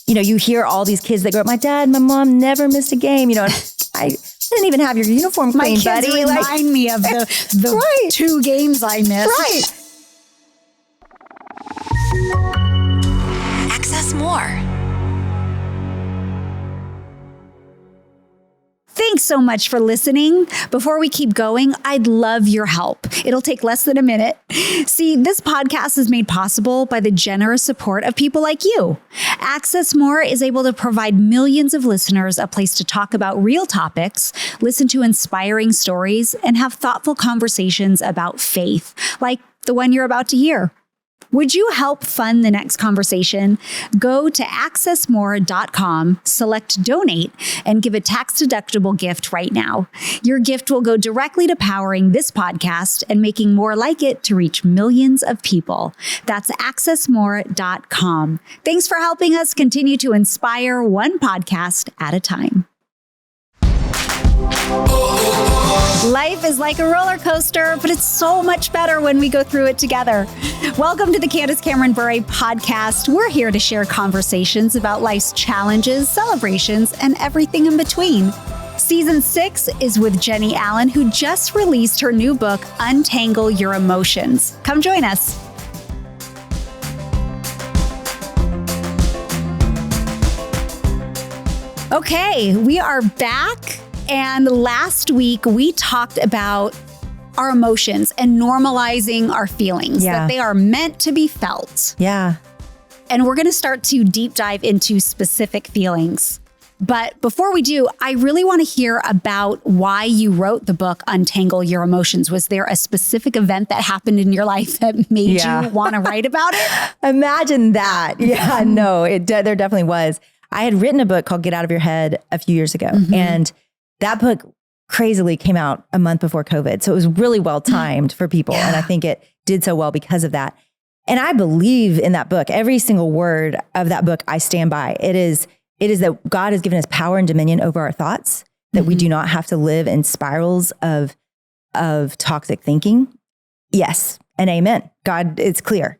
you hear all these kids that grow up, my dad, my mom never missed a game, and I didn't even have your uniform clean, My kids buddy. remind me of the Right. 2 games I missed. Right. Access more. Thanks so much for listening. Before we keep going, I'd love your help. It'll take less than a minute. See, this podcast is made possible by the generous support of people like you. Access More is able to provide millions of listeners a place to talk about real topics, listen to inspiring stories, and have thoughtful conversations about faith, like the one you're about to hear. Would you help fund the next conversation? Go to accessmore.com, select donate, and give a tax-deductible gift right now. Your gift will go directly to powering this podcast and making more like it to reach millions of people. That's accessmore.com. Thanks for helping us continue to inspire one podcast at a time. Life is like a roller coaster, but it's so much better when we go through it together. Welcome to the Candace Cameron Bure Podcast. We're here to share conversations about life's challenges, celebrations, and everything in between. Season 6 is with Jennie Allen, who just released her new book, Untangle Your Emotions. Come join us. Okay, we are back. And last week we talked about our emotions and normalizing our feelings, that they are meant to be felt. Yeah. And we're going to start to deep dive into specific feelings. But before we do, I really want to hear about why you wrote the book, Untangle Your Emotions. Was there a specific event that happened in your life that made you want to write about it? Imagine that. Yeah, no, there definitely was. I had written a book called Get Out of Your Head a few years ago. And that book crazily came out a month before COVID. So it was really well timed for people. And I think it did so well because of that. And I believe in that book. Every single word of that book, I stand by. It is that God has given us power and dominion over our thoughts, that we do not have to live in spirals of toxic thinking. Yes. And amen. God, it's clear.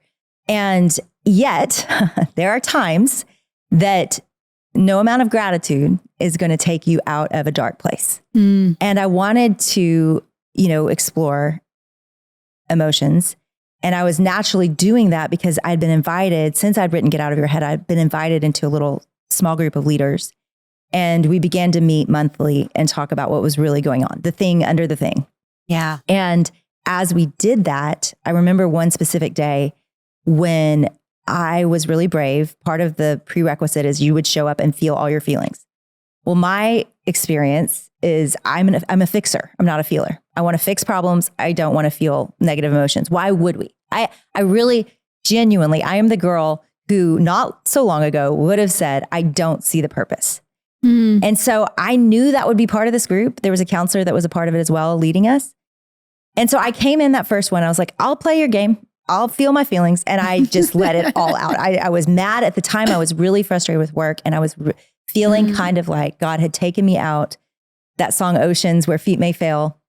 And yet there are times that no amount of gratitude is going to take you out of a dark place. And I wanted to, explore emotions. And I was naturally doing that because I'd been invited, since I'd written Get Out of Your Head, I'd been invited into a little small group of leaders. And we began to meet monthly and talk about what was really going on, the thing under the thing. Yeah. And as we did that, I remember one specific day when I was really brave. Part of the prerequisite is you would show up and feel all your feelings. Well, my experience is I'm a fixer. I'm not a feeler. I want to fix problems. I don't want to feel negative emotions. Why would we? I really genuinely, I am the girl who not so long ago would have said, I don't see the purpose. And so I knew that would be part of this group. There was a counselor that was a part of it as well, leading us. And so I came in that first one. I was like, I'll play your game. I'll feel my feelings. And I just let it all out. I was mad at the time. I was really frustrated with work. And I was feeling kind of like God had taken me out. That song Oceans, where feet may fail,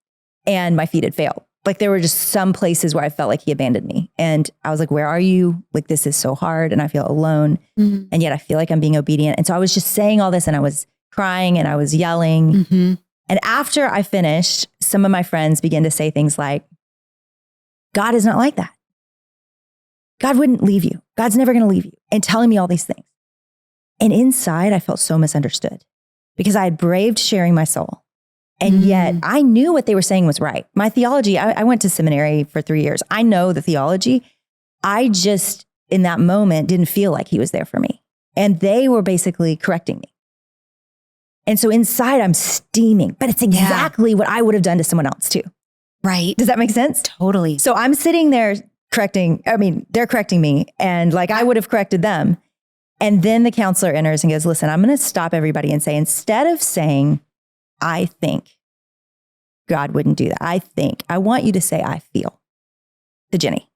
and my feet had failed. Like there were just some places where I felt like he abandoned me. And I was like, where are you? Like, this is so hard. And I feel alone. And yet I feel like I'm being obedient. And so I was just saying all this, and I was crying and I was yelling. And after I finished, some of my friends began to say things like, God is not like that. God wouldn't leave you. God's never going to leave you. And telling me all these things. And inside, I felt so misunderstood because I had braved sharing my soul. And yet I knew what they were saying was right. My theology, I went to seminary for 3 years. I know the theology. I just, in that moment, didn't feel like he was there for me. And they were basically correcting me. And so inside, I'm steaming. But it's exactly what I would have done to someone else too. Right. Does that make sense? Totally. So I'm sitting there they're correcting me, and like I would have corrected them. And then the counselor enters and goes, listen, I'm going to stop everybody and say, instead of saying, I think God wouldn't do that, I want you to say, I feel, to Jennie.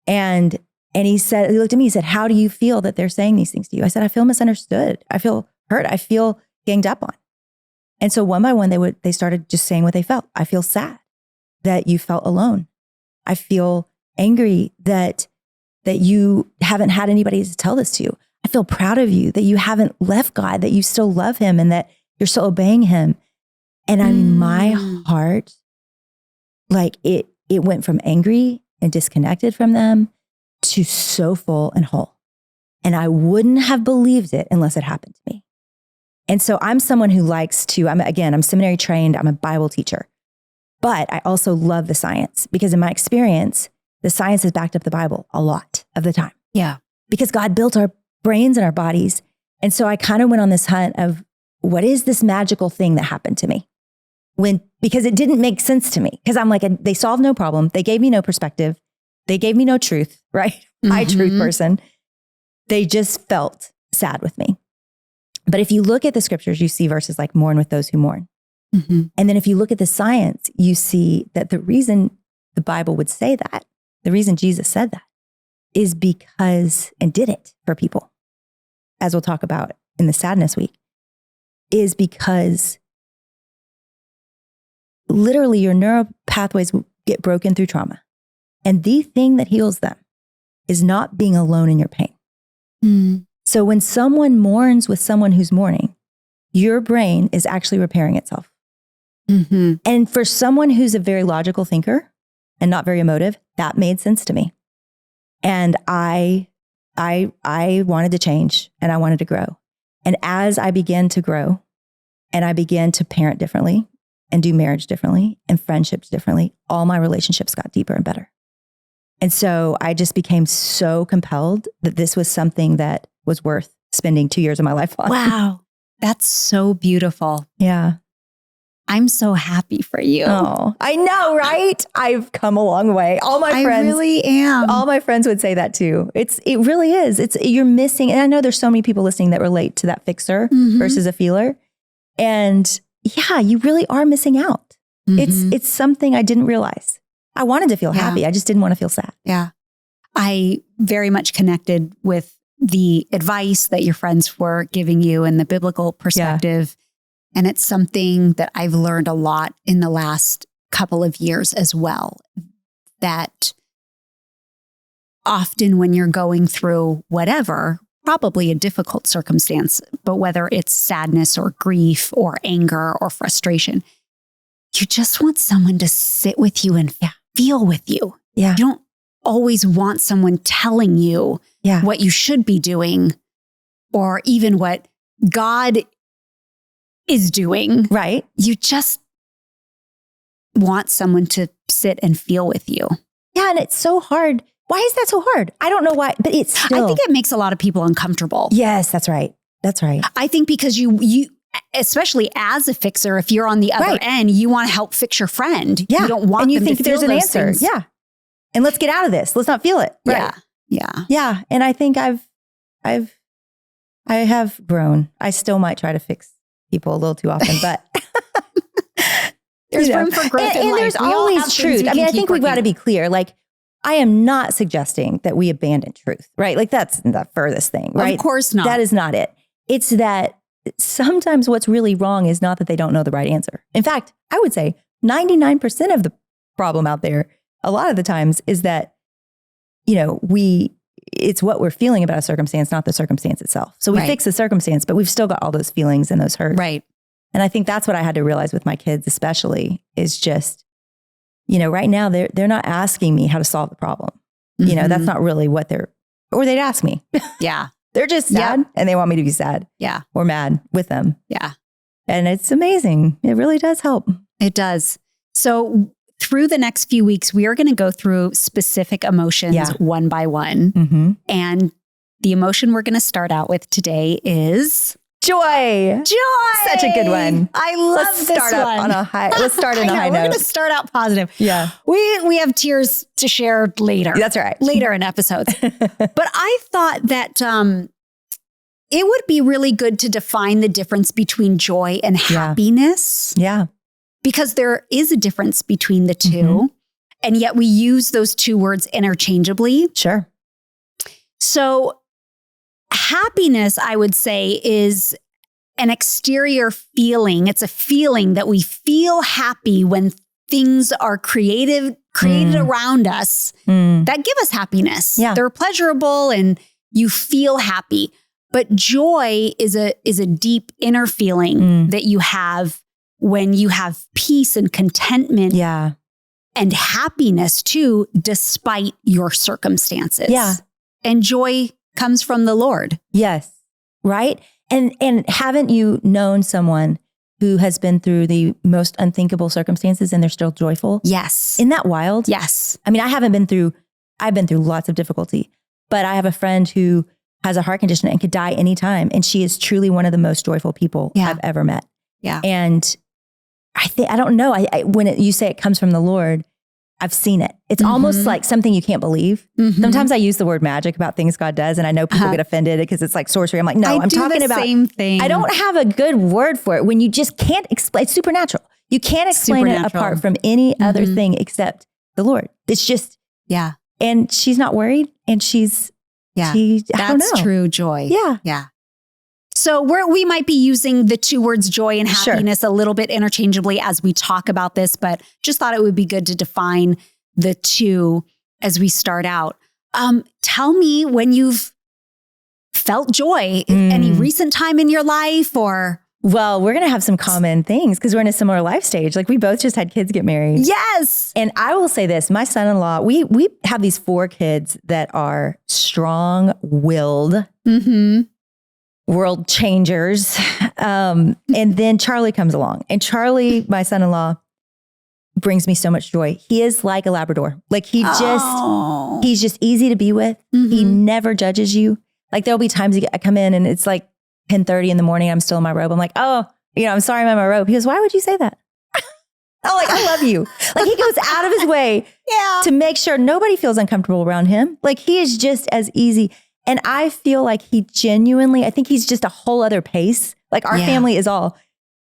And he looked at me, he said, how do you feel that they're saying these things to you? I said, I feel misunderstood. I feel hurt. I feel ganged up on. And so one by one, they started just saying what they felt. I feel sad that you felt alone. I feel angry that you haven't had anybody to tell this to. I feel proud of you that you haven't left God, that you still love him and that you're still obeying him. And I mean, my heart, like it went from angry and disconnected from them to so full and whole. And I wouldn't have believed it unless it happened to me. And so I'm someone who likes to, I'm seminary trained, I'm a Bible teacher, but I also love the science because in my experience, the science has backed up the Bible a lot of the time. Yeah. Because God built our brains and our bodies. And so I kind of went on this hunt of what is this magical thing that happened to me? Because it didn't make sense to me. Because I'm like, they solved no problem. They gave me no perspective. They gave me no truth, right? My truth person. They just felt sad with me. But if you look at the scriptures, you see verses like mourn with those who mourn. And then if you look at the science, you see that the reason the Bible would say that, the reason Jesus said that is because, and did it for people, as we'll talk about in the sadness week, is because literally your neural pathways get broken through trauma. And the thing that heals them is not being alone in your pain. So when someone mourns with someone who's mourning, your brain is actually repairing itself. And for someone who's a very logical thinker and not very emotive, that made sense to me. And I wanted to change and I wanted to grow. And as I began to grow and I began to parent differently and do marriage differently and friendships differently, all my relationships got deeper and better. And so I just became so compelled that this was something that was worth spending 2 years of my life on. Wow. That's so beautiful. Yeah. I'm so happy for you. Oh, I know, right? I've come a long way. All my friends. I really am. All my friends would say that too. It really is. You're missing. And I know there's so many people listening that relate to that fixer versus a feeler. And yeah, you really are missing out. It's something I didn't realize. I wanted to feel happy. I just didn't want to feel sad. Yeah. I very much connected with the advice that your friends were giving you and the biblical perspective. And it's something that I've learned a lot in the last couple of years as well, that often when you're going through whatever, probably a difficult circumstance, but whether it's sadness or grief or anger or frustration, you just want someone to sit with you and feel with you. Yeah. You don't always want someone telling you what you should be doing or even what God is doing. Right. You just want someone to sit and feel with you. Yeah. And it's so hard. Why is that so hard? I don't know why, but it's still. I think it makes a lot of people uncomfortable. Yes, that's right. That's right. I think because you especially as a fixer, if you're on the other end, you want to help fix your friend. Yeah. You don't want and you them think to feel there's an those answer. things. Yeah. And let's get out of this. Let's not feel it. Right. Yeah. Yeah. Yeah. And I think I have grown. I still might try to fix people a little too often, but there's room for growth in life. There's always truth. I mean, I think we've got to be clear. Like, I am not suggesting that we abandon truth, right? Like that's the furthest thing, right? Of course not. That is not it. It's that sometimes what's really wrong is not that they don't know the right answer. In fact, I would say 99% of the problem out there, a lot of the times, is that, it's what we're feeling about a circumstance, not the circumstance itself. So we fix the circumstance, but we've still got all those feelings and those hurts. Right. And I think that's what I had to realize with my kids, especially, is just, right now they're not asking me how to solve the problem. That's not really what or they'd ask me. Yeah. They're just sad and they want me to be sad. Yeah. Or mad with them. Yeah. And it's amazing. It really does help. It does. So through the next few weeks, we are going to go through specific emotions one by one. And the emotion we're going to start out with today is joy. Joy. Such a good one. I love Let's start this up one. on a high. Let's start on a high note. We're going to start out positive. Yeah. We have tears to share later. That's right. Later in episodes. But I thought that it would be really good to define the difference between joy and happiness. Yeah. Because there is a difference between the two. And yet we use those two words interchangeably. Sure. So happiness, I would say, is an exterior feeling. It's a feeling that we feel happy when things are created around us that give us happiness. Yeah. They're pleasurable and you feel happy. But joy is a deep inner feeling that you have when you have peace and contentment and happiness too, despite your circumstances. Yeah. And joy comes from the Lord. Yes. Right. And haven't you known someone who has been through the most unthinkable circumstances and they're still joyful? Yes. Isn't that wild? Yes. I mean, I've been through lots of difficulty, but I have a friend who has a heart condition and could die anytime. And she is truly one of the most joyful people I've ever met. Yeah. And I don't know, when you say it comes from the Lord, I've seen it. It's almost like something you can't believe. Sometimes I use the word magic about things God does, and I know people get offended because it's like sorcery. I'm like, no, I'm talking about the same thing. I don't have a good word for it when you just can't explain. It's supernatural. You can't explain it apart from any other thing except the Lord. It's just, and she's not worried, and she's, that's true joy. Yeah. Yeah. So we might be using the two words joy and happiness a little bit interchangeably as we talk about this, but just thought it would be good to define the two as we start out. Tell me when you've felt joy, any recent time in your life or... Well, we're going to have some common things because we're in a similar life stage. Like we both just had kids get married. Yes. And I will say this, my son-in-law, we have these 4 kids that are strong-willed, world changers. And then Charlie comes along, and Charlie, my son-in-law, brings me so much joy. He is like a Labrador. Like he's just easy to be with. He never judges you. Like there'll be times I come in and it's like 10:30 in the morning. I'm still in my robe. I'm like, oh, I'm sorry I'm in my robe. He goes, why would you say that? I'm like, I love you. Like he goes out of his way to make sure nobody feels uncomfortable around him. Like he is just as easy. And I feel like he genuinely, I think he's just a whole other pace. Like our family is all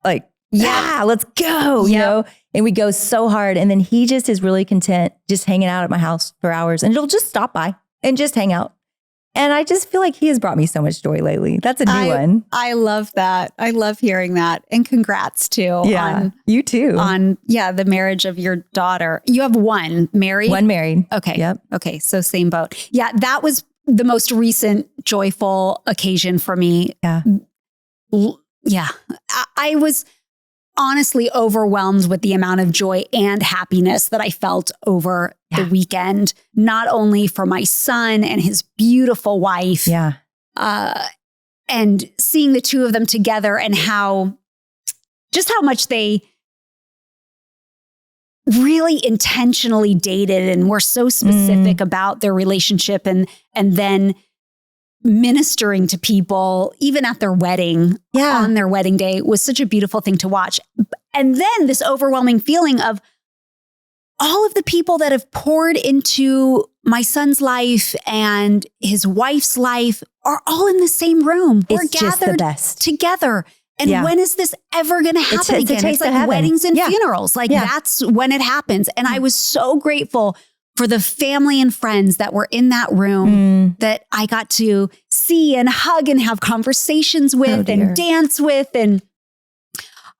like, let's go, you know? And we go so hard. And then he just is really content just hanging out at my house for hours, and he'll just stop by and just hang out. And I just feel like he has brought me so much joy lately. That's a new one. I love that. I love hearing that. And congrats too. Yeah, you too. On the marriage of your daughter. You have one married? One married. Okay. Yep. Okay. So same boat. Yeah. That was the most recent joyful occasion for me. Yeah. Yeah. I was honestly overwhelmed with the amount of joy and happiness that I felt over the weekend, not only for my son and his beautiful wife, and seeing the two of them together and how much they really intentionally dated and were so specific about their relationship, and then ministering to people, even at their wedding, on their wedding day, was such a beautiful thing to watch. And then this overwhelming feeling of all of the people that have poured into my son's life and his wife's life are all in the same room. We're gathered together. And when is this ever going to happen again? It's like weddings and funerals. Like that's when it happens. And I was so grateful for the family and friends that were in that room that I got to see and hug and have conversations with and dance with. And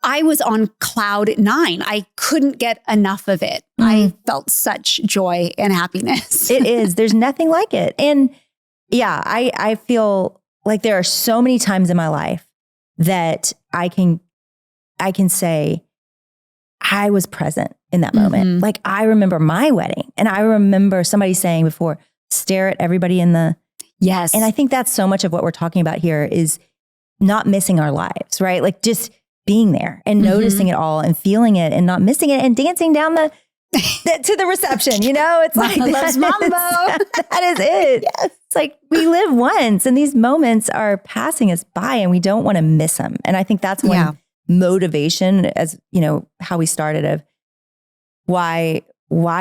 I was on cloud 9. I couldn't get enough of it. I felt such joy and happiness. It is. There's nothing like it. And I feel like there are so many times in my life that I can say I was present in that moment. Like I remember my wedding, and I remember somebody saying before, stare at everybody in the... Yes. And I think that's so much of what we're talking about here is not missing our lives, right? Like just being there and noticing it all and feeling it and not missing it and dancing down to the reception, it's like loves mambo. That is it. Yes. It's like we live once, and these moments are passing us by, and we don't want to miss them. And I think that's when motivation, as how we started, of why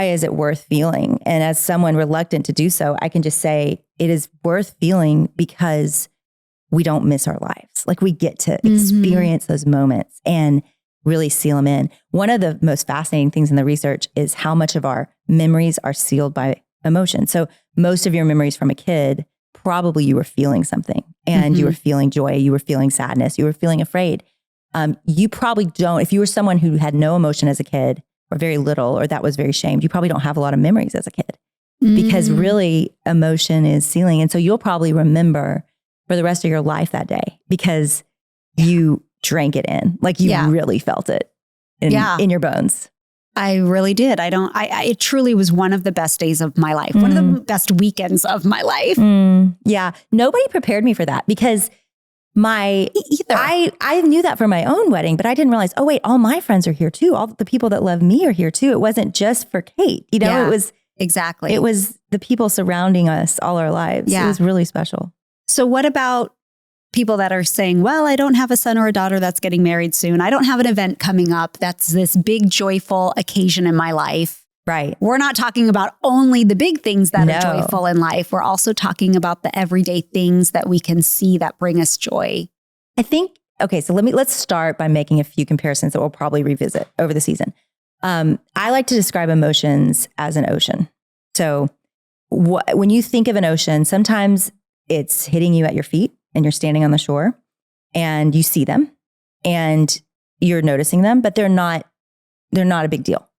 is it worth feeling? And as someone reluctant to do so, I can just say it is worth feeling because we don't miss our lives. Like we get to experience those moments and really seal them in. One of the most fascinating things in the research is how much of our memories are sealed by emotion. So most of your memories from a kid, probably you were feeling something, and you were feeling joy, you were feeling sadness, you were feeling afraid. You probably don't, if you were someone who had no emotion as a kid or very little, or that was very shamed, you probably don't have a lot of memories as a kid because really emotion is sealing. And so you'll probably remember for the rest of your life that day because you drank it in. Like you really felt it in your bones. I really did. It truly was one of the best days of my life. One of the best weekends of my life. Yeah. Nobody prepared me for that because I knew that for my own wedding, but I didn't realize, oh wait, all my friends are here too. All the people that love me are here too. It wasn't just for Kate. You know, it was exactly. It was the people surrounding us all our lives. Yeah. It was really special. So what about people that are saying, well, I don't have a son or a daughter that's getting married soon. I don't have an event coming up. That's this big joyful occasion in my life. Right. We're not talking about only the big things that are joyful in life. We're also talking about the everyday things that we can see that bring us joy. I think, okay, so let's start by making a few comparisons that we'll probably revisit over the season. I like to describe emotions as an ocean. So when you think of an ocean, sometimes it's hitting you at your feet and you're standing on the shore and you see them and you're noticing them, but they're not a big deal.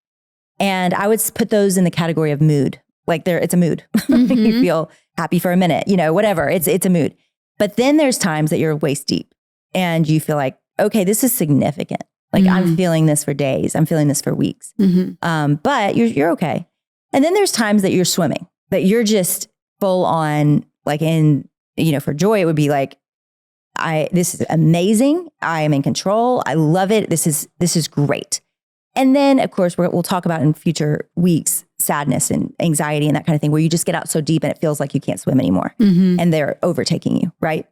And I would put those in the category of mood. Like it's a mood. You feel happy for a minute, whatever. It's a mood. But then there's times that you're waist deep and you feel like, okay, this is significant. Like I'm feeling this for days. I'm feeling this for weeks. But you're okay. And then there's times that you're swimming, that you're just full on, like for joy, it would be like, this is amazing. I am in control. I love it. This is great. And then, of course, we'll talk about in future weeks, sadness and anxiety and that kind of thing, where you just get out so deep and it feels like you can't swim anymore and they're overtaking you, right?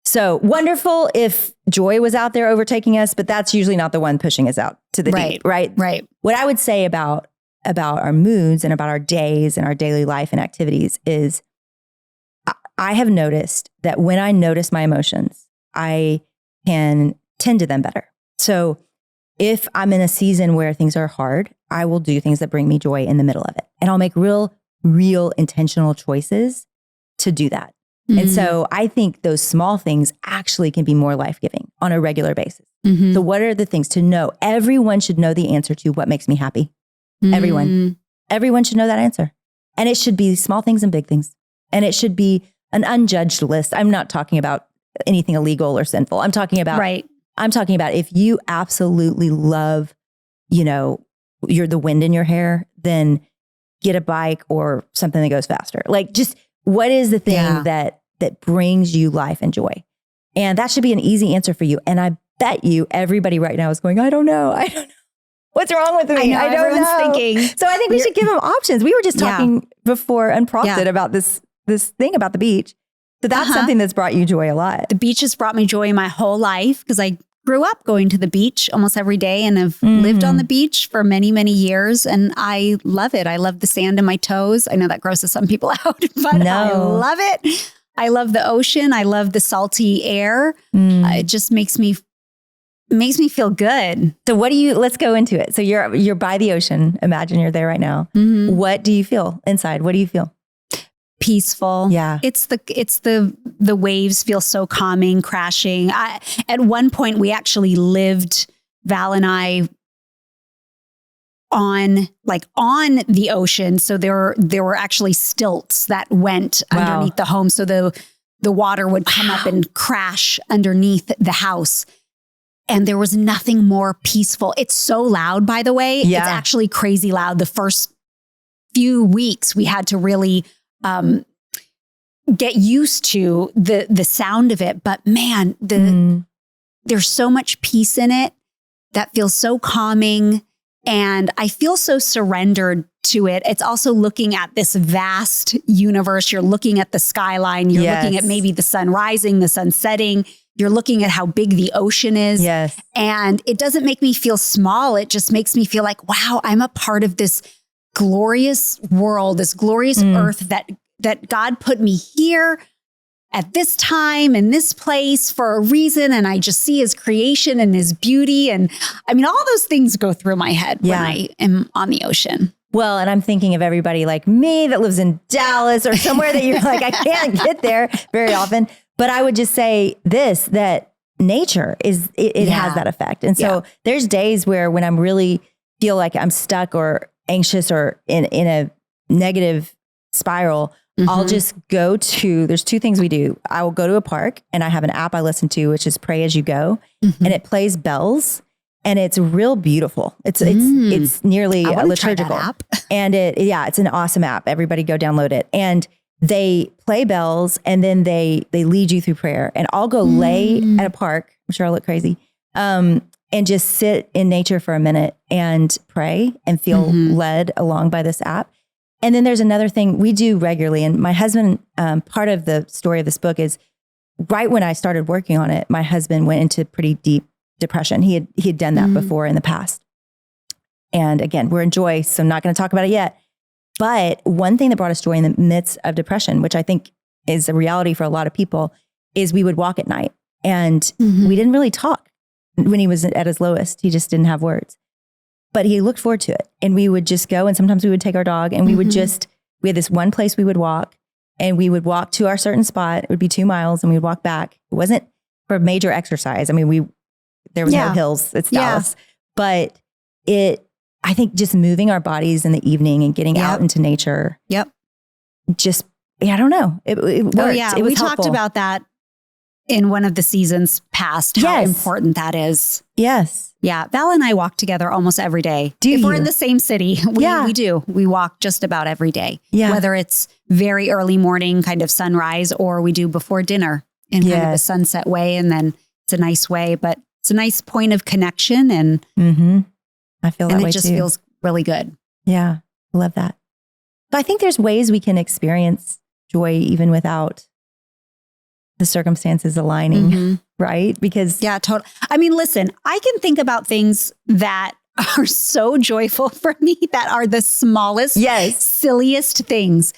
So wonderful if joy was out there overtaking us, but that's usually not the one pushing us out to the deep, right? Right. What I would say about our moods and about our days and our daily life and activities is I have noticed that when I notice my emotions, I can tend to them better. So if I'm in a season where things are hard, I will do things that bring me joy in the middle of it. And I'll make real intentional choices to do that. And so I think those small things actually can be more life-giving on a regular basis. So what are the things to know? Everyone should know the answer to what makes me happy. Everyone should know that answer. And it should be small things and big things. And it should be an unjudged list. I'm not talking about anything illegal or sinful. I'm talking about if you absolutely love, you're the wind in your hair, then get a bike or something that goes faster. Like just what is the thing that brings you life and joy? And that should be an easy answer for you. And I bet you everybody right now is going, I don't know. What's wrong with me? I don't know. Thinking. So I think we should give them options. We were just talking before Unprompted about this thing about the beach. So that's something that's brought you joy a lot. The beach has brought me joy my whole life because I grew up going to the beach almost every day and have lived on the beach for many, many years. And I love it. I love the sand in my toes. I know that grosses some people out, but I love it. I love the ocean. I love the salty air. It just makes me feel good. So let's go into it. So you're by the ocean. Imagine you're there right now. What do you feel inside? What do you feel? Peaceful. Yeah. It's the waves feel so calming, crashing. At one point we actually lived, Val and I, on the ocean. So there were actually stilts that went underneath the home. So the water would come up and crash underneath the house. And there was nothing more peaceful. It's so loud, by the way. Yeah. It's actually crazy loud. The first few weeks we had to really get used to the sound of it. But man, there's so much peace in it that feels so calming. And I feel so surrendered to it. It's also looking at this vast universe. You're looking at the skyline. You're looking at maybe the sun rising, the sun setting. You're looking at how big the ocean is. Yes. And it doesn't make me feel small. It just makes me feel like, wow, I'm a part of this glorious world, this glorious earth that God put me here at this time in this place for a reason. And I just see his creation and his beauty. And I mean, all those things go through my head when I am on the ocean. Well, and I'm thinking of everybody like me that lives in Dallas or somewhere that you're like, I can't get there very often. But I would just say that nature has that effect. And so there's days where when I'm really feel like I'm stuck or anxious or in a negative spiral, I'll just go to, there's two things we do. I will go to a park and I have an app I listen to, which is Pray As You Go. And it plays bells and it's real beautiful. It's nearly a liturgical app. And it's an awesome app. Everybody go download it. And they play bells and then they lead you through prayer. And I'll go lay at a park. I'm sure I'll look crazy. And just sit in nature for a minute and pray and feel led along by this app. And then there's another thing we do regularly. And my husband, part of the story of this book is right when I started working on it, my husband went into pretty deep depression. He had done that before in the past. And again, we're in joy, so I'm not going to talk about it yet. But one thing that brought us joy in the midst of depression, which I think is a reality for a lot of people, is we would walk at night and we didn't really talk when he was at his lowest. He just didn't have words. But he looked forward to it. And we would just go and sometimes we would take our dog and we would we had this one place we would walk and we would walk to our certain spot. It would be 2 miles and we would walk back. It wasn't for major exercise. I mean, there was no hills. It's Dallas. But I think just moving our bodies in the evening and getting out into nature. Just, I don't know. It worked. Oh, yeah. It was we helpful. talked about that in one of the seasons past, how important that is. Yes. Yeah. Val and I walk together almost every day. If we're in the same city, we do. We walk just about every day. Yeah. Whether it's very early morning, kind of sunrise, or we do before dinner in kind of a sunset way. And then it's a nice way, but it's a nice point of connection. And I feel that way too. And it just feels really good. Yeah. I love that. But I think there's ways we can experience joy even without the circumstances aligning, right? Because totally. I mean, listen, I can think about things that are so joyful for me that are the smallest, silliest things.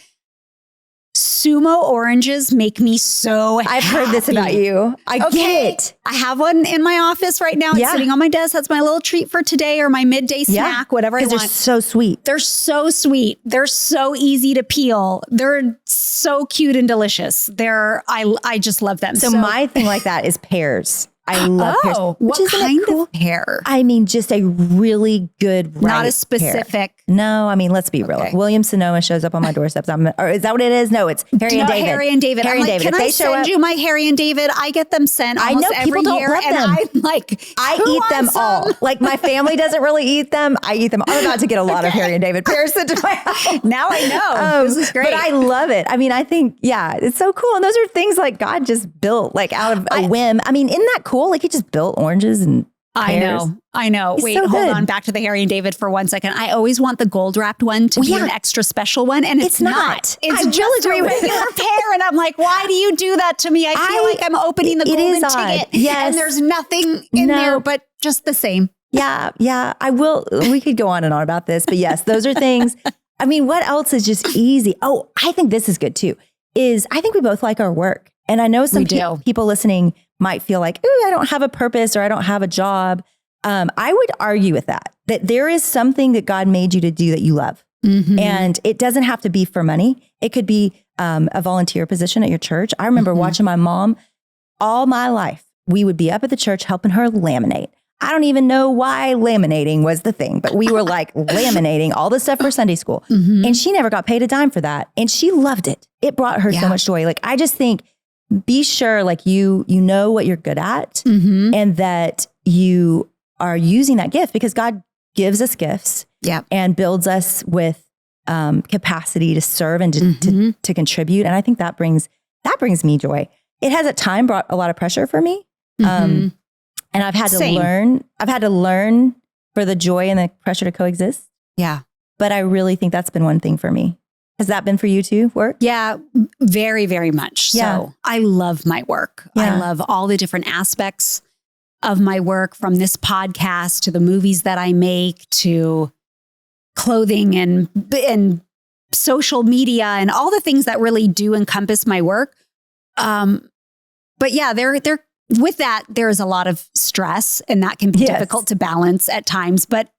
Sumo oranges make me so happy. I've heard this about you. I get it. I have one in my office right now. It's sitting on my desk. That's my little treat for today or my midday snack, whatever I want. They're so sweet. They're so sweet. They're so easy to peel. They're so cute and delicious. I just love them. So my thing like that is pears. I love pears. What kind of pear? I mean, just a really good ripe Not a specific. pear. No, I mean, let's be real. William Sonoma shows up on my doorsteps. Or is that what it is? No, it's Harry and David. Harry and David. Harry and David. Can I send you my Harry and David? I get them sent almost every year. And I'm like, I eat them all. Like my family doesn't really eat them. I eat them. I'm about to get a lot of Harry and David pears sent to my house. Now I know. This is great. But I love it. I mean, I think, it's so cool. And those are things like God just built like out of a whim. I mean, isn't that cool? Like he just built oranges and pears. I know. He's Wait, so hold good. on. Back to the Harry and David for 1 second. I always want the gold wrapped one to be an extra special one. And it's not. It's just a regular pear. And I'm like, why do you do that to me? I feel like I'm opening the golden ticket. Yes. And there's nothing in there but just the same. Yeah. I will. We could go on and on about this, but yes, those are things. I mean, what else is just easy? Oh, I think this is good too, I think we both like our work. And I know some people listening might feel like, ooh, I don't have a purpose or I don't have a job. I would argue with that there is something that God made you to do that you love. And it doesn't have to be for money. It could be a volunteer position at your church. I remember watching my mom all my life. We would be up at the church helping her laminate. I don't even know why laminating was the thing, but we were like laminating all the stuff for Sunday school. And she never got paid a dime for that. And she loved it. It brought her so much joy. Like, I just think, be sure like you know what you're good at and that you are using that gift because God gives us gifts and builds us with capacity to serve and to contribute. And I think that brings me joy. It has at time brought a lot of pressure for me. And I've had to learn for the joy and the pressure to coexist. Yeah. But I really think that's been one thing for me. Has that been for you too, work? Yeah, very, very much. Yeah. So I love my work. I love all the different aspects of my work, from this podcast to the movies that I make to clothing and social media and all the things that really do encompass my work. But yeah, with that, there is a lot of stress and that can be difficult to balance at times. But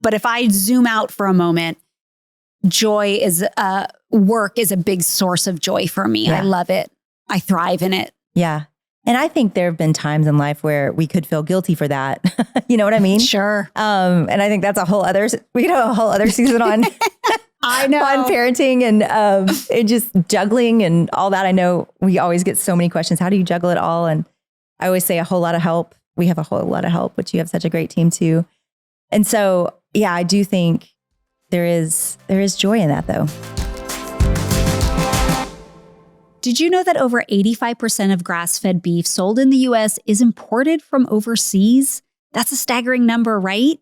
if I zoom out for a moment, work is a big source of joy for me. I love it. I thrive in it. Yeah. And I think there have been times in life where we could feel guilty for that. You know what I mean? Sure. And I think that's we could have a whole other season on I know. fun parenting and just juggling and all that. I know we always get so many questions. How do you juggle it all? And I always say a whole lot of help. We have a whole lot of help, which you have such a great team too. And so, yeah, I do think there is joy in that though. Did you know that over 85% of grass-fed beef sold in the US is imported from overseas? That's a staggering number, right?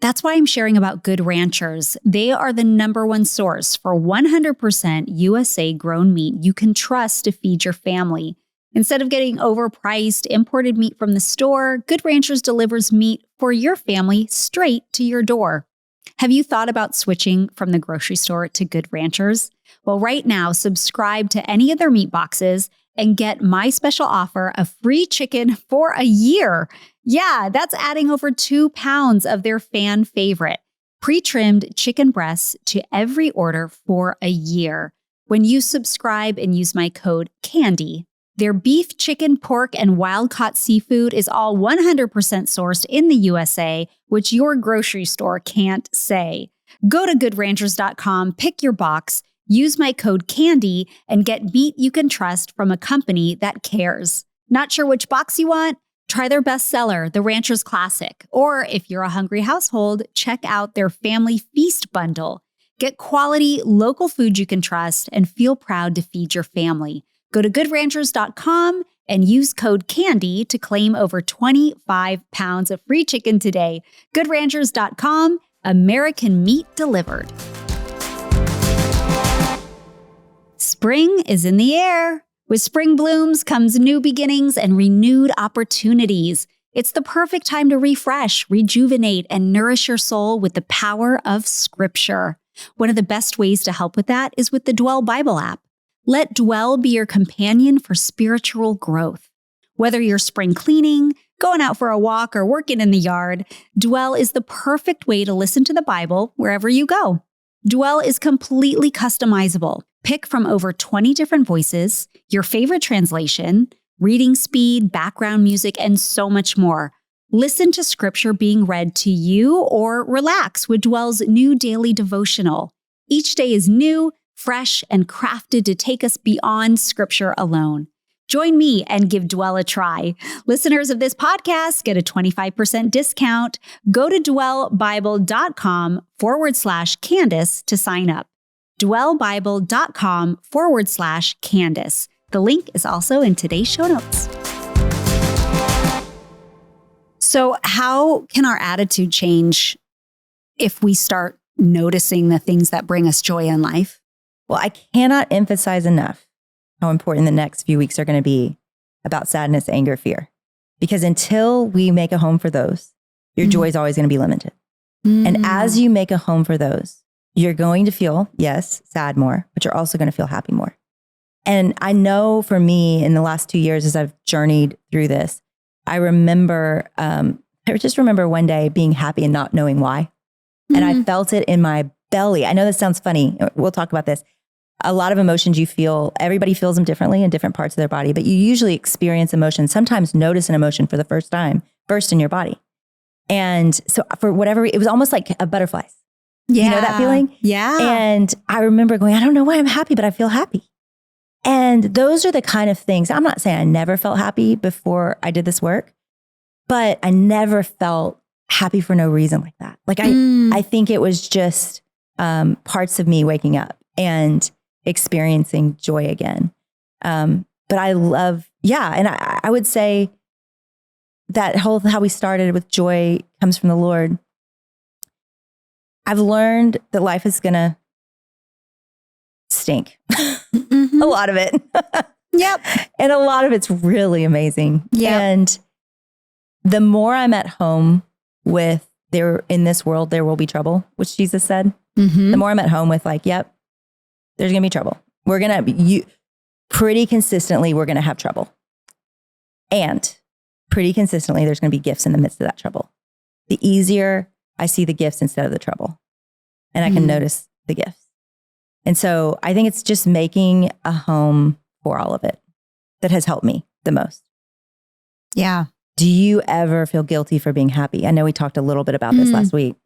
That's why I'm sharing about Good Ranchers. They are the #1 source for 100% USA grown meat you can trust to feed your family. Instead of getting overpriced imported meat from the store, Good Ranchers delivers meat for your family straight to your door. Have you thought about switching from the grocery store to Good Ranchers? Well, right now, subscribe to any of their meat boxes and get my special offer of free chicken for a year. Yeah, that's adding over 2 pounds of their fan favorite, pre-trimmed chicken breasts to every order for a year. When you subscribe and use my code CANDY, their beef, chicken, pork, and wild-caught seafood is all 100% sourced in the USA, which your grocery store can't say. Go to goodranchers.com, pick your box, use my code CANDY, and get meat you can trust from a company that cares. Not sure which box you want? Try their bestseller, the Rancher's Classic. Or if you're a hungry household, check out their Family Feast Bundle. Get quality, local food you can trust and feel proud to feed your family. Go to goodranchers.com and use code CANDY to claim over 25 pounds of free chicken today. Goodranchers.com, American meat delivered. Spring is in the air. With spring blooms comes new beginnings and renewed opportunities. It's the perfect time to refresh, rejuvenate, and nourish your soul with the power of Scripture. One of the best ways to help with that is with the Dwell Bible app. Let Dwell be your companion for spiritual growth. Whether you're spring cleaning, going out for a walk, or working in the yard, Dwell is the perfect way to listen to the Bible wherever you go. Dwell is completely customizable. Pick from over 20 different voices, your favorite translation, reading speed, background music, and so much more. Listen to Scripture being read to you or relax with Dwell's new daily devotional. Each day is new, fresh, and crafted to take us beyond Scripture alone. Join me and give Dwell a try. Listeners of this podcast get a 25% discount. Go to dwellbible.com/Candace to sign up. dwellbible.com/Candace. The link is also in today's show notes. So how can our attitude change if we start noticing the things that bring us joy in life? Well, I cannot emphasize enough how important the next few weeks are going to be about sadness, anger, fear. Because until we make a home for those, your joy is always going to be limited. And as you make a home for those, you're going to feel, yes, sad more, but you're also going to feel happy more. And I know for me in the last 2 years, as I've journeyed through this, I just remember one day being happy and not knowing why. And I felt it in my belly. I know this sounds funny. We'll talk about this. A lot of emotions you feel, everybody feels them differently in different parts of their body, but you usually experience emotion, sometimes notice an emotion for the first time, burst in your body. And so for whatever, it was almost like a butterflies. Yeah. You know that feeling? Yeah. And I remember going, I don't know why I'm happy, but I feel happy. And those are the kind of things, I'm not saying I never felt happy before I did this work, but I never felt happy for no reason like that. Like I think it was just parts of me waking up and experiencing joy again. But I love, and I would say that how we started with joy comes from the Lord. I've learned that life is going to stink. A lot of it. Yep. And a lot of it's really amazing. Yep. And the more I'm at home with in this world, there will be trouble, which Jesus said. The more I'm at home with there's going to be trouble. Pretty consistently, we're going to have trouble. And pretty consistently, there's going to be gifts in the midst of that trouble. The easier I see the gifts instead of the trouble. And I can notice the gifts. And so I think it's just making a home for all of it that has helped me the most. Yeah. Do you ever feel guilty for being happy? I know we talked a little bit about this last week.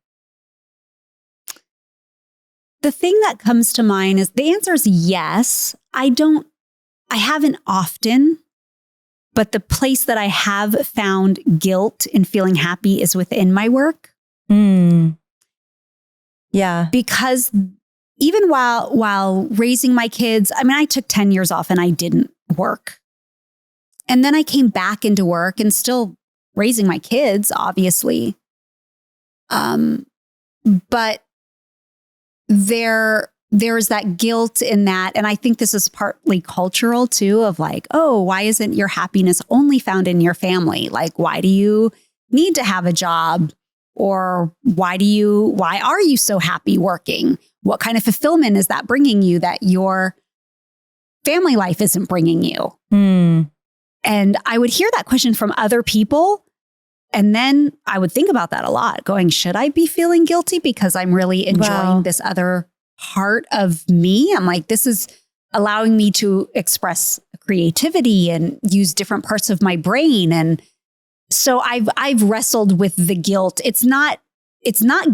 The thing that comes to mind is the answer is yes. I haven't often, but the place that I have found guilt in feeling happy is within my work. Yeah. Because even while raising my kids, I mean, I took 10 years off and I didn't work. And then I came back into work and still raising my kids, obviously. But there's that guilt in that. And I think this is partly cultural too, of like, oh, why isn't your happiness only found in your family? Like, why do you need to have a job? Or why are you so happy working? What kind of fulfillment is that bringing you that your family life isn't bringing you? And I would hear that question from other people. And then I would think about that a lot, going, should I be feeling guilty because I'm really enjoying this other part of me? I'm like, this is allowing me to express creativity and use different parts of my brain. And so I've wrestled with the guilt. It's not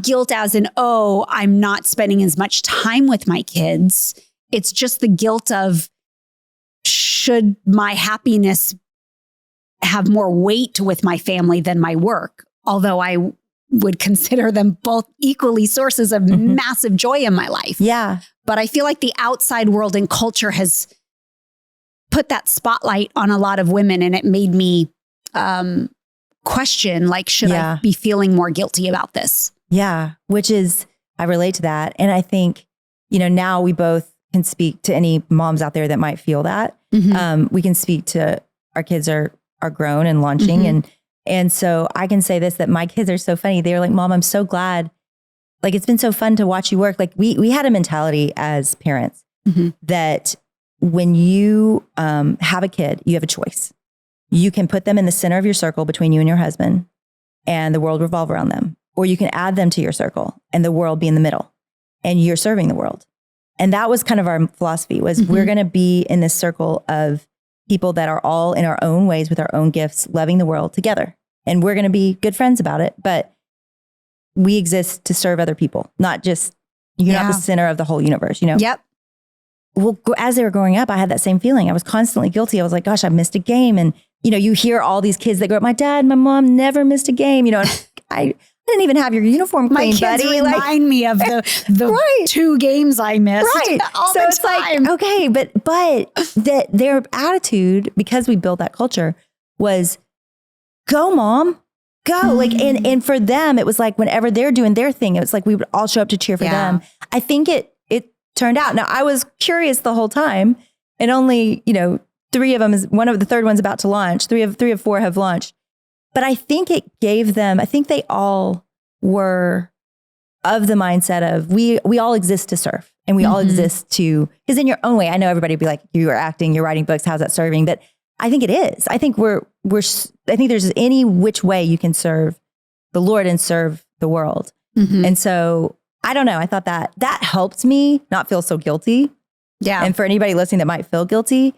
guilt as in, oh, I'm not spending as much time with my kids. It's just the guilt of, should my happiness have more weight with my family than my work? Although I would consider them both equally sources of massive joy in my life. Yeah. But I feel like the outside world and culture has put that spotlight on a lot of women, and it made me question, like, should I be feeling more guilty about this? Yeah, which is, I relate to that. And I think, now we both can speak to any moms out there that might feel that. We can speak to, our kids are grown and launching. And so I can say this, that my kids are so funny. They're like, Mom, I'm so glad. Like, it's been so fun to watch you work. Like we had a mentality as parents that when you have a kid, you have a choice. You can put them in the center of your circle between you and your husband, and the world revolve around them. Or you can add them to your circle and the world be in the middle and you're serving the world. And that was kind of our philosophy, was we're going to be in this circle of people that are all in our own ways with our own gifts, loving the world together. And we're going to be good friends about it. But we exist to serve other people, not just, you're not the center of the whole universe, Yep. Well, as they were growing up, I had that same feeling. I was constantly guilty. I was like, gosh, I missed a game. And, you hear all these kids that grow up, my dad, my mom never missed a game. I didn't even have your uniform clean, buddy. My kids remind me of the 2 games I missed. Right. All so the it's time. like, okay, but their attitude, because we built that culture, was go, Mom, go. Like, and for them, it was like, whenever they're doing their thing, it was like, we would all show up to cheer for them. I think it turned out. Now, I was curious the whole time, and only, 3 of them the third one's about to launch. 3 of 4 have launched. But I think it gave them, I think they all were of the mindset of, we all exist to serve, and we all exist to, because in your own way, I know everybody would be like, you are acting, you're writing books, how's that serving? But I think it is. I think I think there's any which way you can serve the Lord and serve the world. And so I don't know. I thought that helped me not feel so guilty. Yeah. And for anybody listening that might feel guilty,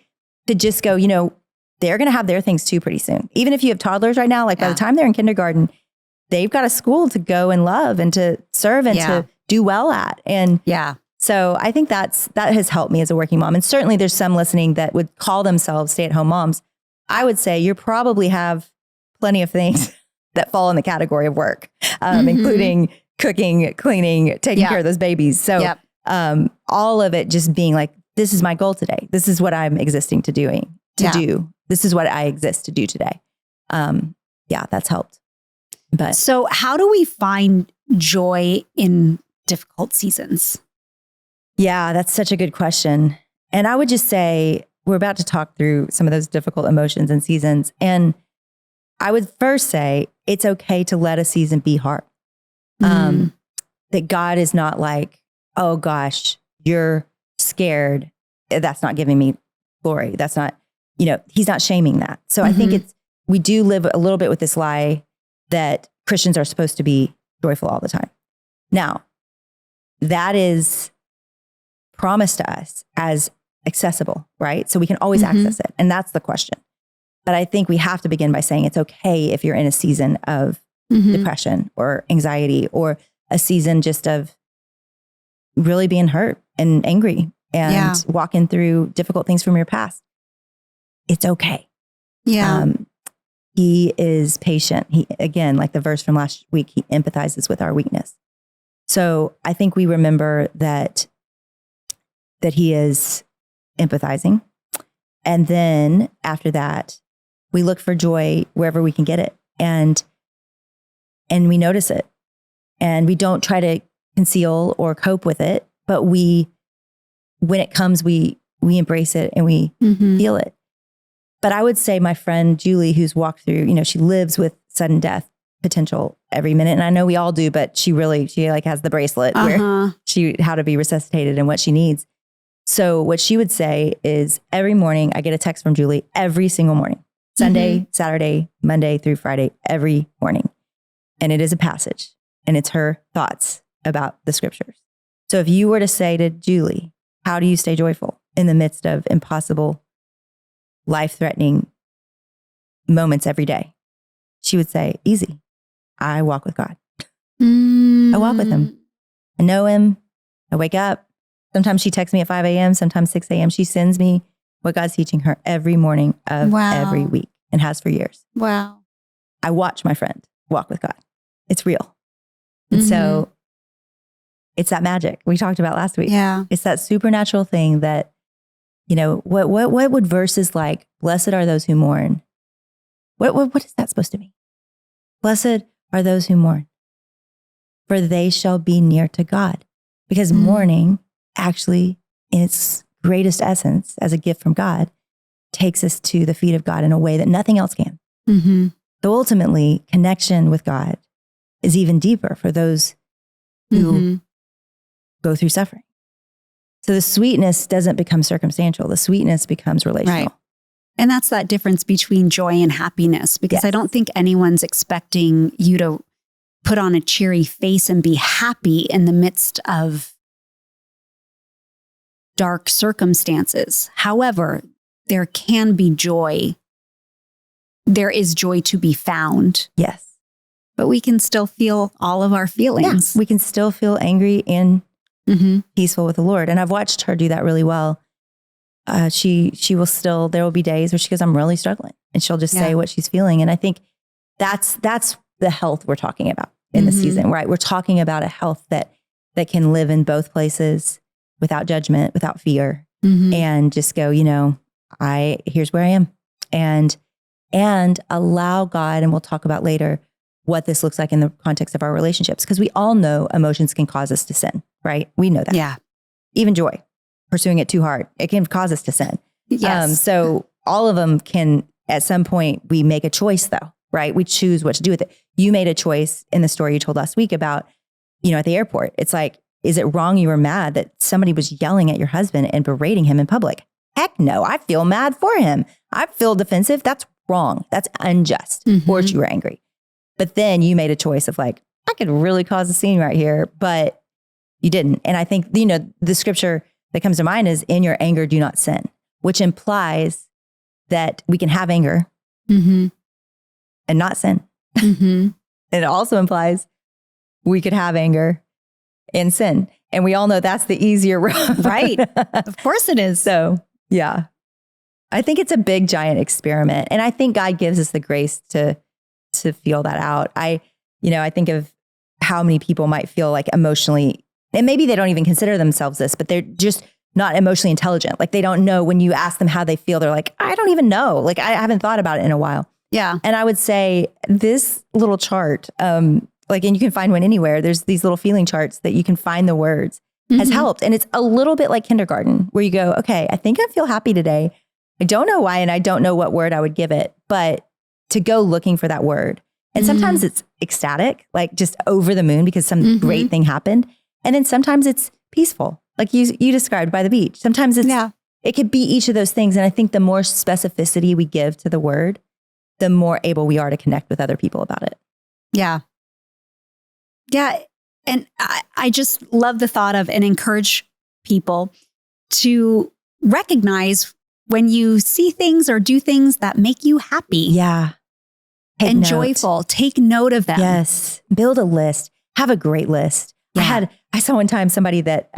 to just go, they're going to have their things too pretty soon. Even if you have toddlers right now, like by the time they're in kindergarten, they've got a school to go and love and to serve and to do well at. And so I think that has helped me as a working mom. And certainly there's some listening that would call themselves stay-at-home moms. I would say you probably have plenty of things that fall in the category of work, including cooking, cleaning, taking care of those babies. So all of it just being like, this is my goal today. This is what I'm existing to do. This is what I exist to do today. That's helped. But so how do we find joy in difficult seasons? Yeah, that's such a good question. And I would just say, we're about to talk through some of those difficult emotions and seasons. And I would first say, it's okay to let a season be hard. That God is not like, oh gosh, you're scared. That's not giving me glory. That's not, he's not shaming that. So I think we do live a little bit with this lie that Christians are supposed to be joyful all the time. Now, that is promised to us as accessible, right? So we can always access it. And that's the question. But I think we have to begin by saying it's okay if you're in a season of depression or anxiety, or a season just of really being hurt and angry and walking through difficult things from your past. It's okay. Yeah. He is patient. He, again, like the verse from last week, he empathizes with our weakness. So I think we remember that he is empathizing. And then after that, we look for joy wherever we can get it. And we notice it. And we don't try to conceal or cope with it, but when it comes, we embrace it and we feel it. But I would say my friend Julie, who's walked through, she lives with sudden death potential every minute. And I know we all do, but she like has the bracelet where how to be resuscitated and what she needs. So what she would say is every morning I get a text from Julie every single morning, Sunday, Saturday, Monday through Friday, every morning. And it is a passage and it's her thoughts about the scriptures. So if you were to say to Julie, how do you stay joyful in the midst of impossible, life-threatening moments every day? She would say, easy. I walk with God. I walk with him. I know him. I wake up. Sometimes she texts me at 5 a.m., sometimes 6 a.m. She sends me what God's teaching her every morning of every week and has for years. Wow. I watch my friend walk with God. It's real. And so it's that magic we talked about last week. Yeah. It's that supernatural thing that, what would verses like, blessed are those who mourn? What is that supposed to mean? Blessed are those who mourn, for they shall be near to God. Because mourning actually, in its greatest essence, as a gift from God, takes us to the feet of God in a way that nothing else can. So ultimately, connection with God is even deeper for those who go through suffering. So the sweetness doesn't become circumstantial. The sweetness becomes relational. Right. And that's that difference between joy and happiness, because I don't think anyone's expecting you to put on a cheery face and be happy in the midst of dark circumstances. However, there can be joy. There is joy to be found. Yes. But we can still feel all of our feelings. Yeah, we can still feel angry and peaceful with the Lord. And I've watched her do that really well. She will still, there will be days where she goes, I'm really struggling. And she'll just say what she's feeling. And I think that's the health we're talking about in the season, right? We're talking about a health that can live in both places without judgment, without fear, and just go, here's where I am. And allow God, and we'll talk about later what this looks like in the context of our relationships. Because we all know emotions can cause us to sin, right? We know that. Yeah. Even joy, pursuing it too hard, it can cause us to sin. Yes. So all of them can, at some point, we make a choice though, right? We choose what to do with it. You made a choice in the story you told last week about, at the airport. It's like, is it wrong you were mad that somebody was yelling at your husband and berating him in public? Heck no, I feel mad for him. I feel defensive. That's wrong. That's unjust. Of course you were angry. But then you made a choice of like, I could really cause a scene right here, but you didn't. And I think, the scripture that comes to mind is, in your anger, do not sin, which implies that we can have anger and not sin. It also implies we could have anger and sin. And we all know that's the easier road. Right. Of course it is. So yeah, I think it's a big, giant experiment. And I think God gives us the grace to feel that out. I think of how many people might feel like emotionally, and maybe they don't even consider themselves this, but they're just not emotionally intelligent. Like they don't know, when you ask them how they feel, they're like, I don't even know. Like I haven't thought about it in a while. Yeah. And I would say this little chart, and you can find one anywhere. There's these little feeling charts that you can find the words, has helped. And it's a little bit like kindergarten, where you go, okay, I think I feel happy today. I don't know why, and I don't know what word I would give it, but to go looking for that word. And sometimes it's ecstatic, like just over the moon because some great thing happened. And then sometimes it's peaceful, like you described by the beach. Sometimes it could be each of those things. And I think the more specificity we give to the word, the more able we are to connect with other people about it. Yeah. Yeah. And I just love the thought of, and encourage people to recognize when you see things or do things that make you happy. Yeah. And joyful. Take note of them. Yes. Build a list. Have a great list. Yeah. I saw one time somebody that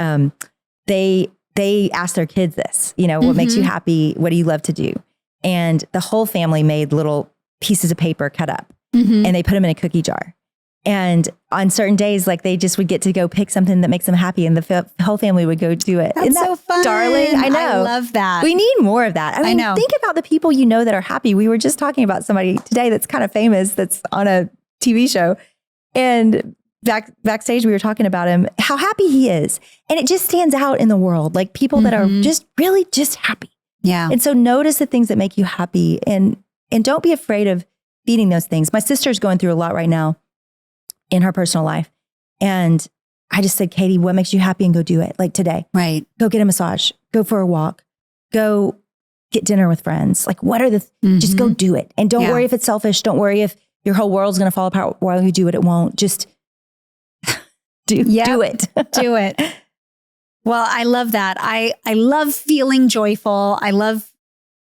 they asked their kids this, what makes you happy? What do you love to do? And the whole family made little pieces of paper cut up and they put them in a cookie jar. And on certain days, like they just would get to go pick something that makes them happy and the whole family would go do it. That's so fun. Darling. I know. I love that. We need more of that. I know. Think about the people that are happy. We were just talking about somebody today that's kind of famous that's on a TV show. And backstage, we were talking about him, how happy he is. And it just stands out in the world, like people that are just really just happy. Yeah. And so notice the things that make you happy and don't be afraid of feeding those things. My sister's going through a lot right now in her personal life. And I just said, Katie, what makes you happy? And go do it. Like today. Right. Go get a massage. Go for a walk. Go get dinner with friends. Like what are just go do it. And don't worry if it's selfish. Don't worry if your whole world's going to fall apart while you do it. It won't. Just do it. Do it. Well, I love that. I love feeling joyful. I love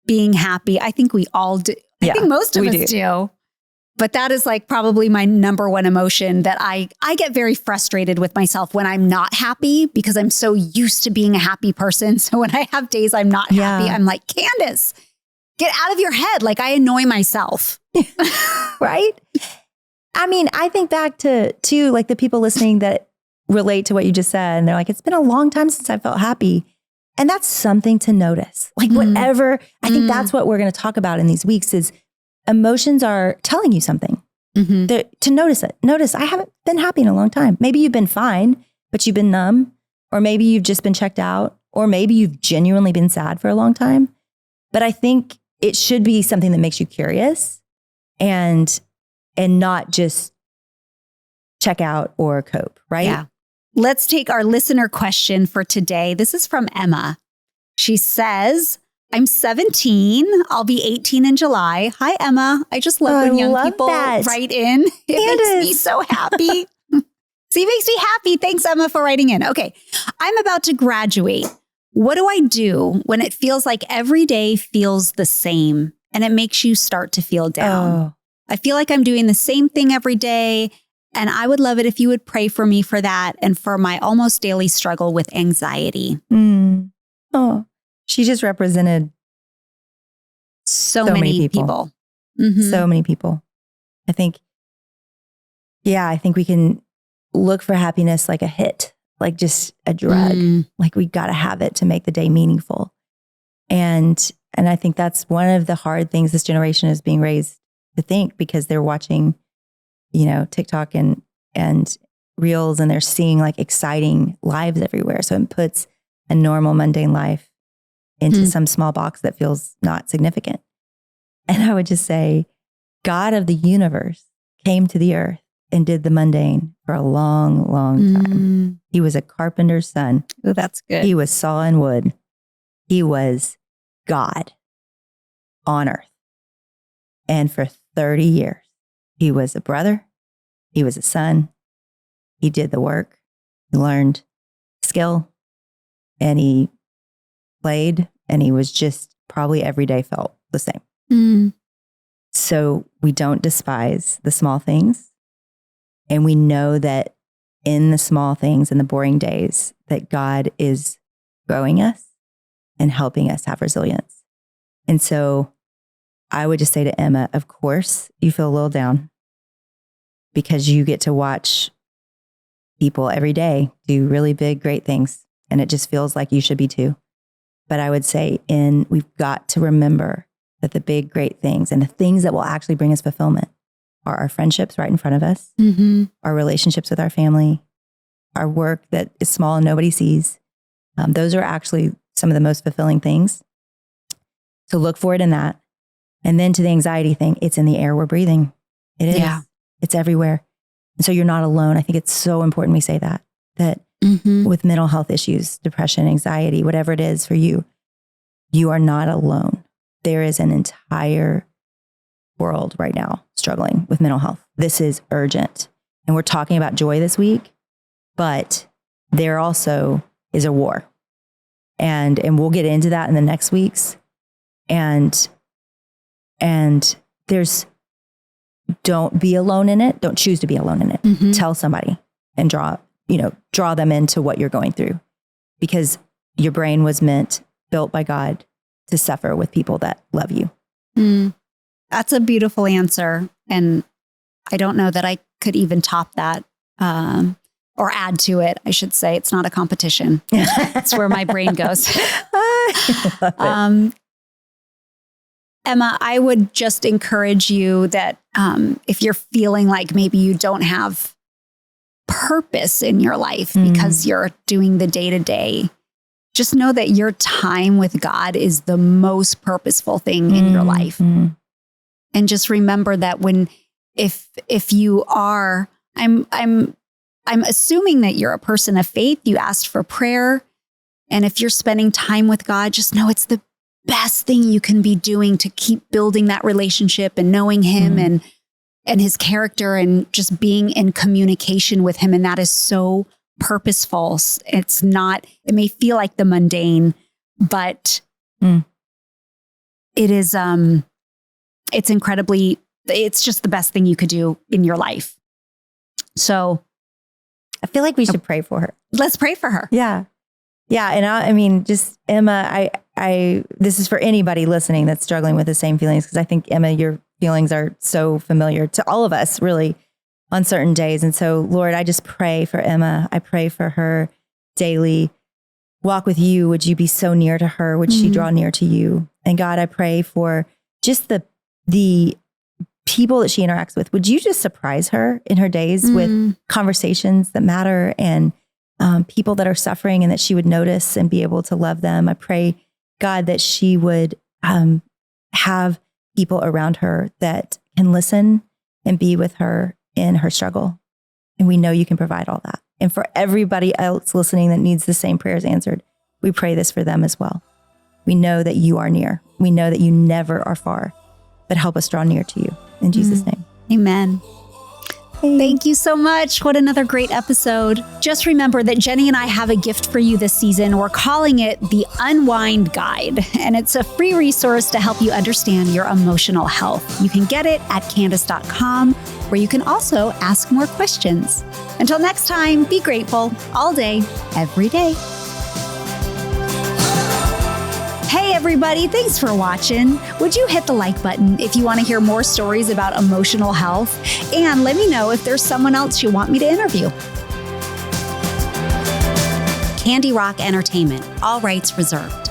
being happy. I think we all do. I think most of us do. But that is like probably my number one emotion that I get very frustrated with myself when I'm not happy because I'm so used to being a happy person. So when I have days I'm not happy, I'm like, Candace, get out of your head. Like I annoy myself. Right? I mean, I think back to like the people listening that relate to what you just said. And they're like, it's been a long time since I felt happy. And that's something to notice. Like whatever, I think that's what we're going to talk about in these weeks is emotions are telling you something. To notice it. Notice, I haven't been happy in a long time. Maybe you've been fine, but you've been numb, or maybe you've just been checked out, or maybe you've genuinely been sad for a long time. But I think it should be something that makes you curious and not just check out or cope, right? Yeah. Let's take our listener question for today. This is from Emma. She says, I'm 17. I'll be 18 in July. Hi, Emma. I just love when young people write in. It makes me so happy. See, it makes me happy. Thanks, Emma, for writing in. Okay. I'm about to graduate. What do I do when it feels like every day feels the same and it makes you start to feel down? I feel like I'm doing the same thing every day. And I would love it if you would pray for me for that and for my almost daily struggle with anxiety. Oh, she just represented so many people. So many people. I think we can look for happiness like a hit, like just a drug. Like we got to have it to make the day meaningful. And I think that's one of the hard things this generation is being raised to think because they're watching, TikTok and reels and they're seeing like exciting lives everywhere. So it puts a normal mundane life into some small box that feels not significant. And I would just say, God of the universe came to the earth and did the mundane for a long, long time. He was a carpenter's son. Oh, that's good. He was sawing wood. He was God on earth. And for 30 years, he was a brother. He was a son. He did the work. He learned skill. And he played. And he was just probably every day felt the same. So we don't despise the small things. And we know that in the small things and the boring days that God is growing us and helping us have resilience. And so I would just say to Emma, of course, you feel a little down because you get to watch people every day do really big, great things. And it just feels like you should be too. But I would say we've got to remember that the big, great things and the things that will actually bring us fulfillment are our friendships right in front of us, our relationships with our family, our work that is small and nobody sees. Those are actually some of the most fulfilling things. So look for it in that. And then to the anxiety thing, it's in the air we're breathing. It is. Yeah. It's everywhere. And so you're not alone. I think it's so important we say that with mental health issues, depression, anxiety, whatever it is for you, you are not alone. There is an entire world right now struggling with mental health. This is urgent. And we're talking about joy this week, but there also is a war. And we'll get into that in the next weeks. And don't be alone in it. Don't choose to be alone in it. Tell somebody and draw draw them into what you're going through, because your brain was built by God to suffer with people that love you. That's a beautiful answer. And I don't know that I could even top that or add to it. I should say it's not a competition. That's where my brain goes. Emma, I would just encourage you that if you're feeling like maybe you don't have purpose in your life because you're doing the day-to-day, just know that your time with God is the most purposeful thing in your life. And just remember that if you are, I'm assuming that you're a person of faith, you asked for prayer. And if you're spending time with God, just know it's the best thing you can be doing to keep building that relationship and knowing him and his character and just being in communication with him. And that is so purposeful. It may feel like the mundane, but it is, it's just the best thing you could do in your life. So I feel like we should pray for her. Let's pray for her. Yeah. Yeah. And just Emma, this is for anybody listening that's struggling with the same feelings, because I think, Emma, your feelings are so familiar to all of us really on certain days. And so, Lord, I just pray for Emma. I pray for her daily walk with you. Would you be so near to her? Would she draw near to you? And God, I pray for just the people that she interacts with. Would you just surprise her in her days with conversations that matter and people that are suffering, and that she would notice and be able to love them? I pray, God, that she would have people around her that can listen and be with her in her struggle. And we know you can provide all that. And for everybody else listening that needs the same prayers answered, we pray this for them as well. We know that you are near. We know that you never are far, but help us draw near to you. In Jesus' name. Amen. Thank you so much. What another great episode. Just remember that Jennie and I have a gift for you this season. We're calling it the Unwind Guide, and it's a free resource to help you understand your emotional health. You can get it at Candace.com, where you can also ask more questions. Until next time, be grateful all day, every day. Hey everybody, thanks for watching. Would you hit the like button if you want to hear more stories about emotional health? And let me know if there's someone else you want me to interview. Candy Rock Entertainment, all rights reserved.